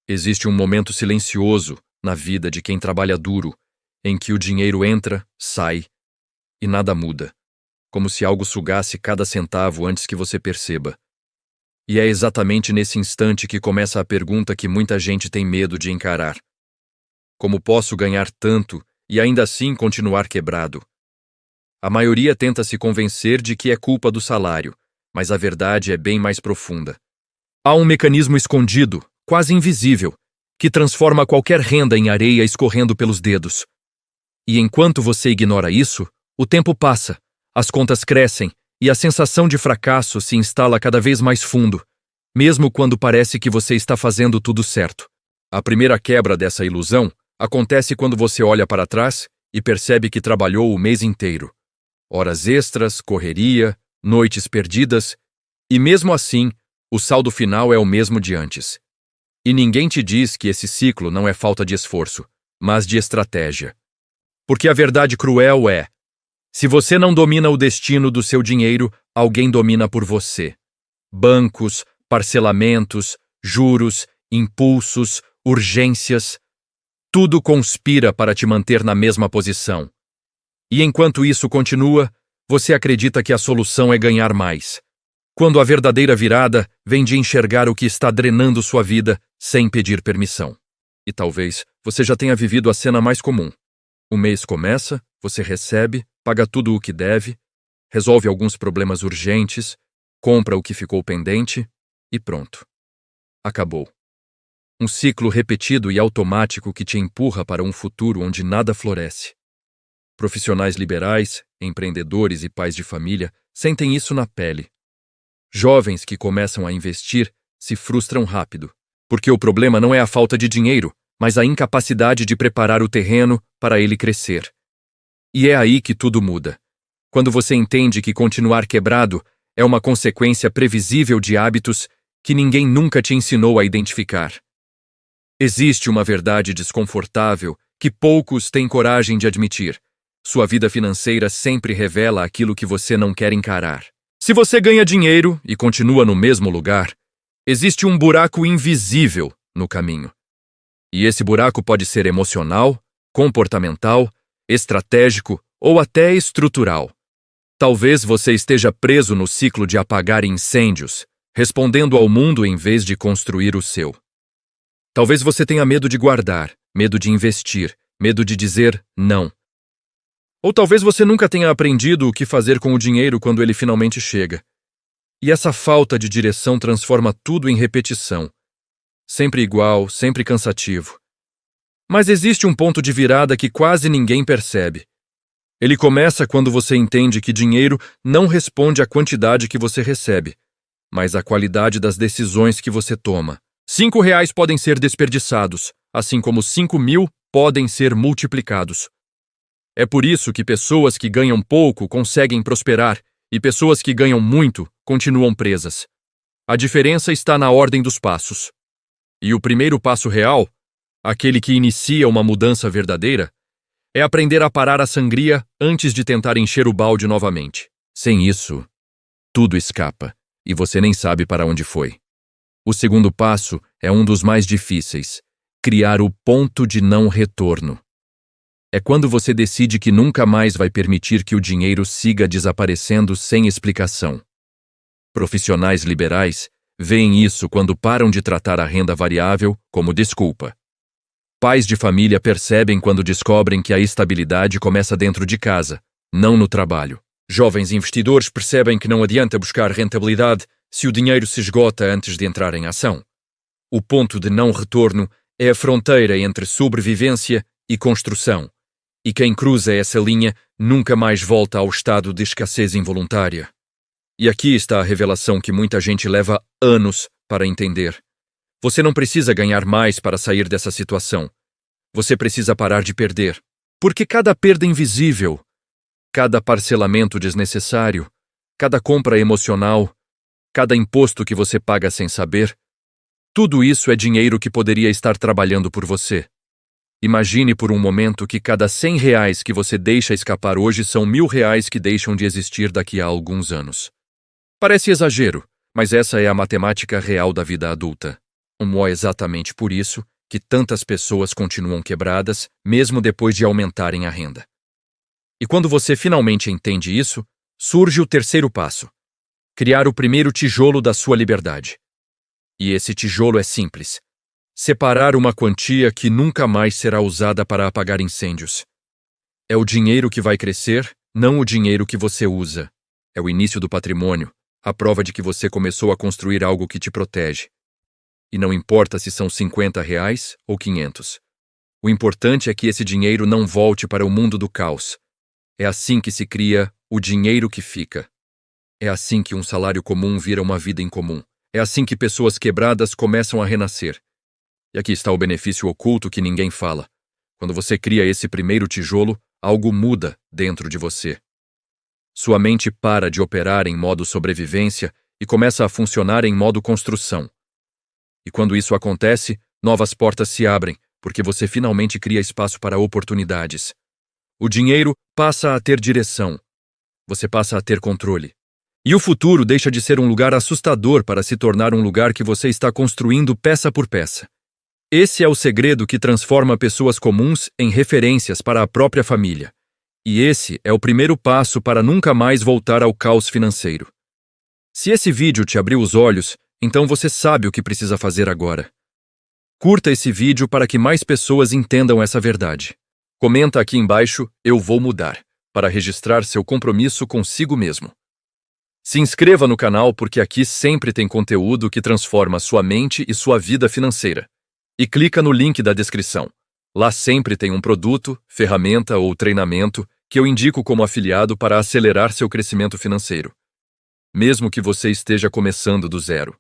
Existe um momento silencioso na vida de quem trabalha duro, em que o dinheiro entra, sai e nada muda, como se algo sugasse cada centavo antes que você perceba. E é exatamente nesse instante que começa a pergunta que muita gente tem medo de encarar. Como posso ganhar tanto e ainda assim continuar quebrado? A maioria tenta se convencer de que é culpa do salário, mas a verdade é bem mais profunda. Há um mecanismo escondido, quase invisível, que transforma qualquer renda em areia escorrendo pelos dedos. E enquanto você ignora isso, o tempo passa, as contas crescem e a sensação de fracasso se instala cada vez mais fundo, mesmo quando parece que você está fazendo tudo certo. A primeira quebra dessa ilusão acontece quando você olha para trás e percebe que trabalhou o mês inteiro. Horas extras, correria, noites perdidas, e mesmo assim, o saldo final é o mesmo de antes. E ninguém te diz que esse ciclo não é falta de esforço, mas de estratégia. Porque a verdade cruel é: se você não domina o destino do seu dinheiro, alguém domina por você. Bancos, parcelamentos, juros, impulsos, urgências, tudo conspira para te manter na mesma posição. E enquanto isso continua, você acredita que a solução é ganhar mais, quando a verdadeira virada vem de enxergar o que está drenando sua vida sem pedir permissão. E talvez você já tenha vivido a cena mais comum. O mês começa, você recebe, paga tudo o que deve, resolve alguns problemas urgentes, compra o que ficou pendente e pronto. Acabou. Um ciclo repetido e automático que te empurra para um futuro onde nada floresce. Profissionais liberais, empreendedores e pais de família sentem isso na pele. Jovens que começam a investir se frustram rápido, porque o problema não é a falta de dinheiro, mas a incapacidade de preparar o terreno para ele crescer. E é aí que tudo muda. Quando você entende que continuar quebrado é uma consequência previsível de hábitos que ninguém nunca te ensinou a identificar. Existe uma verdade desconfortável que poucos têm coragem de admitir. Sua vida financeira sempre revela aquilo que você não quer encarar. Se você ganha dinheiro e continua no mesmo lugar, existe um buraco invisível no caminho. E esse buraco pode ser emocional, comportamental, estratégico ou até estrutural. Talvez você esteja preso no ciclo de apagar incêndios, respondendo ao mundo em vez de construir o seu. Talvez você tenha medo de guardar, medo de investir, medo de dizer não. Ou talvez você nunca tenha aprendido o que fazer com o dinheiro quando ele finalmente chega. E essa falta de direção transforma tudo em repetição. Sempre igual, sempre cansativo. Mas existe um ponto de virada que quase ninguém percebe. Ele começa quando você entende que dinheiro não responde à quantidade que você recebe, mas à qualidade das decisões que você toma. R$ 5 podem ser desperdiçados, assim como 5.000 podem ser multiplicados. É por isso que pessoas que ganham pouco conseguem prosperar e pessoas que ganham muito continuam presas. A diferença está na ordem dos passos. E o primeiro passo real, aquele que inicia uma mudança verdadeira, é aprender a parar a sangria antes de tentar encher o balde novamente. Sem isso, tudo escapa e você nem sabe para onde foi. O segundo passo é um dos mais difíceis: criar o ponto de não retorno. É quando você decide que nunca mais vai permitir que o dinheiro siga desaparecendo sem explicação. Profissionais liberais veem isso quando param de tratar a renda variável como desculpa. Pais de família percebem quando descobrem que a estabilidade começa dentro de casa, não no trabalho. Jovens investidores percebem que não adianta buscar rentabilidade se o dinheiro se esgota antes de entrar em ação. O ponto de não retorno é a fronteira entre sobrevivência e construção. E quem cruza essa linha nunca mais volta ao estado de escassez involuntária. E aqui está a revelação que muita gente leva anos para entender. Você não precisa ganhar mais para sair dessa situação. Você precisa parar de perder. Porque cada perda invisível, cada parcelamento desnecessário, cada compra emocional, cada imposto que você paga sem saber, tudo isso é dinheiro que poderia estar trabalhando por você. Imagine por um momento que cada R$ 100 que você deixa escapar hoje são R$ 1.000 que deixam de existir daqui a alguns anos. Parece exagero, mas essa é a matemática real da vida adulta. É exatamente por isso que tantas pessoas continuam quebradas, mesmo depois de aumentarem a renda. E quando você finalmente entende isso, surge o terceiro passo: criar o primeiro tijolo da sua liberdade. E esse tijolo é simples: separar uma quantia que nunca mais será usada para apagar incêndios. É o dinheiro que vai crescer, não o dinheiro que você usa. É o início do patrimônio, a prova de que você começou a construir algo que te protege. E não importa se são R$ 50 ou 500. O importante é que esse dinheiro não volte para o mundo do caos. É assim que se cria o dinheiro que fica. É assim que um salário comum vira uma vida incomum. É assim que pessoas quebradas começam a renascer. E aqui está o benefício oculto que ninguém fala. Quando você cria esse primeiro tijolo, algo muda dentro de você. Sua mente para de operar em modo sobrevivência e começa a funcionar em modo construção. E quando isso acontece, novas portas se abrem, porque você finalmente cria espaço para oportunidades. O dinheiro passa a ter direção. Você passa a ter controle. E o futuro deixa de ser um lugar assustador para se tornar um lugar que você está construindo peça por peça. Esse é o segredo que transforma pessoas comuns em referências para a própria família. E esse é o primeiro passo para nunca mais voltar ao caos financeiro. Se esse vídeo te abriu os olhos, então você sabe o que precisa fazer agora. Curta esse vídeo para que mais pessoas entendam essa verdade. Comenta aqui embaixo "Eu vou mudar" para registrar seu compromisso consigo mesmo. Se inscreva no canal porque aqui sempre tem conteúdo que transforma sua mente e sua vida financeira. E clica no link da descrição. Lá sempre tem um produto, ferramenta ou treinamento que eu indico como afiliado para acelerar seu crescimento financeiro. Mesmo que você esteja começando do zero.